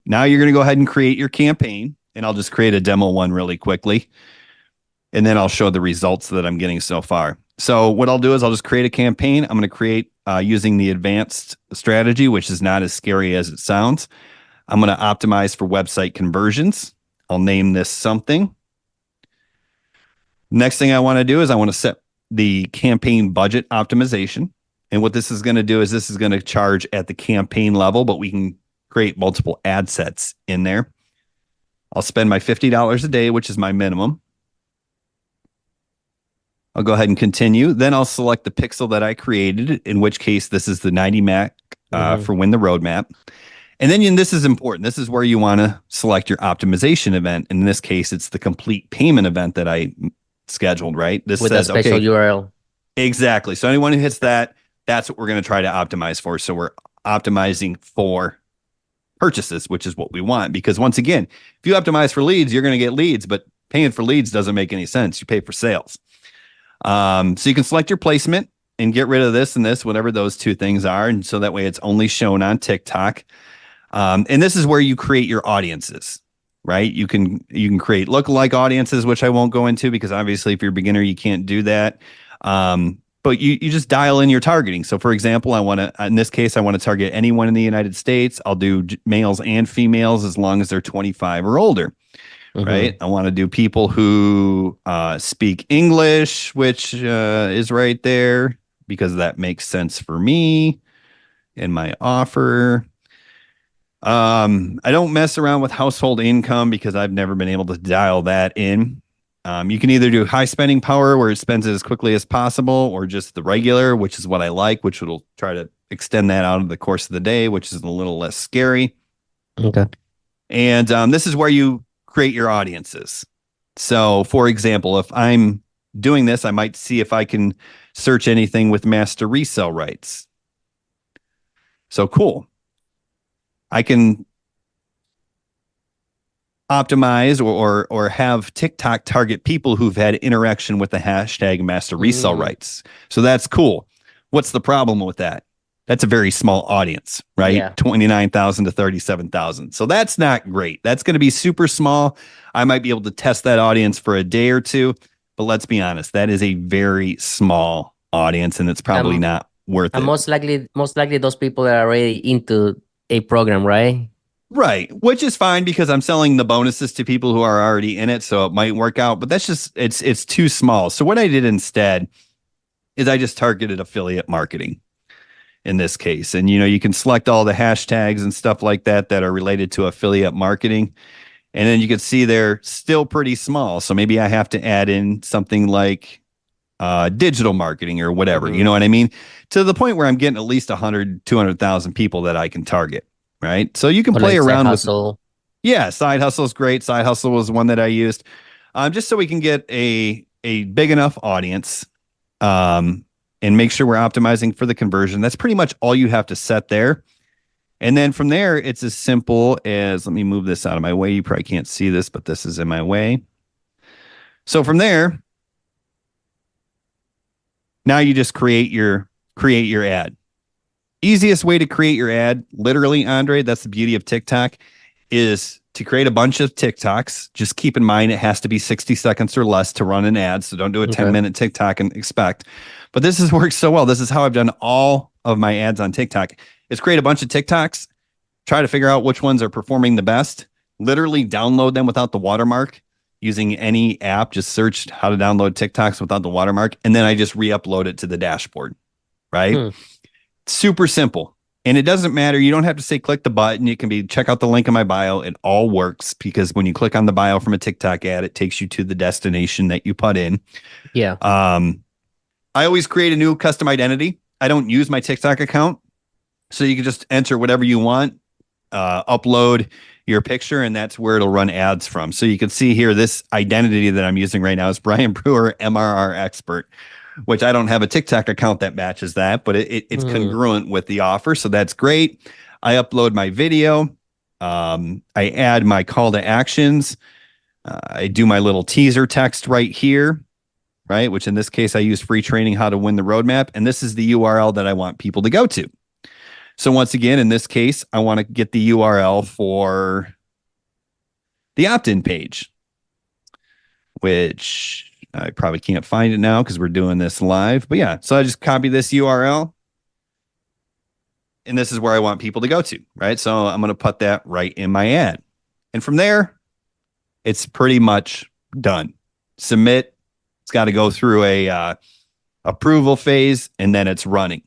Now you're going to go ahead and create your campaign, and I'll just create a demo one really quickly, and then I'll show the results that I'm getting so far. So what I'll do is I'll just create a campaign. I'm going to create using the advanced strategy, which is not as scary as it sounds. I'm going to optimize for website conversions. I'll name this something. Next thing I want to do is I want to set the campaign budget optimization. And what this is going to do is this is going to charge at the campaign level, but we can create multiple ad sets in there. I'll spend my $50 a day, which is my minimum. I'll go ahead and continue. Then I'll select the pixel that I created, in which case this is the 90 Mac for Win the Roadmap. And then this is important. This is where you want to select your optimization event. In this case, it's the complete payment event that I scheduled, right? This with says, a special URL. Exactly. So anyone who hits that, that's what we're going to try to optimize for. So we're optimizing for purchases, which is what we want. Because once again, if you optimize for leads, you're going to get leads, but paying for leads doesn't make any sense. You pay for sales. So you can select your placement and get rid of this and this, whatever those two things are. And so that way it's only shown on TikTok. And this is where you create your audiences, right? You can create lookalike audiences, which I won't go into because obviously if you're a beginner, you can't do that. But you just dial in your targeting. So for example, in this case, I want to target anyone in the United States. I'll do males and females as long as they're 25 or older. Right. I want to do people who speak English, which is right there because that makes sense for me in my offer. I don't mess around with household income because I've never been able to dial that in. You can either do high spending power where it spends it as quickly as possible, or just the regular, which is what I like, which will try to extend that out of the course of the day, which is a little less scary. Okay. And this is where you create your audiences. So, for example, if I'm doing this, I might see if I can search anything with master resale rights. So cool. I can optimize or have TikTok target people who've had interaction with the hashtag master resale rights. So that's cool. What's the problem with that? That's a very small audience, right? Yeah. 29,000 to 37,000. So that's not great. That's going to be super small. I might be able to test that audience for a day or two, but let's be honest, that is a very small audience and it's probably not worth it. Most likely those people are already into a program, right? Right, which is fine because I'm selling the bonuses to people who are already in it, so it might work out, but that's just, it's too small. So what I did instead is I just targeted affiliate marketing in this case. And, you can select all the hashtags and stuff like that are related to affiliate marketing. And then you can see they're still pretty small. So maybe I have to add in something like digital marketing or whatever, you know what I mean? To the point where I'm getting at least 100, 200,000 people that I can target. Right. So you can play around with. Yeah. Side Hustle is great. Side Hustle was one that I used just so we can get a big enough audience and make sure we're optimizing for the conversion. That's pretty much all you have to set there. And then from there, it's as simple as, let me move this out of my way. You probably can't see this, but this is in my way. So from there, now you just create your ad. Easiest way to create your ad, literally, Andre, that's the beauty of TikTok, is to create a bunch of TikToks. Just keep in mind it has to be 60 seconds or less to run an ad, so don't do a 10-minute TikTok and expect. But this has worked so well. This is how I've done all of my ads on TikTok. Is create a bunch of TikToks, try to figure out which ones are performing the best, literally download them without the watermark using any app. Just search how to download TikToks without the watermark, and then I just re-upload it to the dashboard, right? Super simple. And it doesn't matter. You don't have to say click the button. It can be check out the link in my bio. It all works because when you click on the bio from a TikTok ad, it takes you to the destination that you put in. Yeah. I always create a new custom identity. I don't use my TikTok account. So you can just enter whatever you want, upload your picture, and that's where it'll run ads from. So you can see here, this identity that I'm using right now is Brian Brewer, MRR expert, which I don't have a TikTok account that matches that, but it's congruent with the offer. So that's great. I upload my video. I add my call to actions. I do my little teaser text right here, right? Which in this case, I use free training, how to win the roadmap. And this is the URL that I want people to go to. So once again, in this case, I want to get the URL for the opt-in page, which I probably can't find it now because we're doing this live. But yeah, so I just copy this URL. And this is where I want people to go to, right? So I'm going to put that right in my ad. And from there, it's pretty much done. Submit. It's got to go through a approval phase, and then it's running.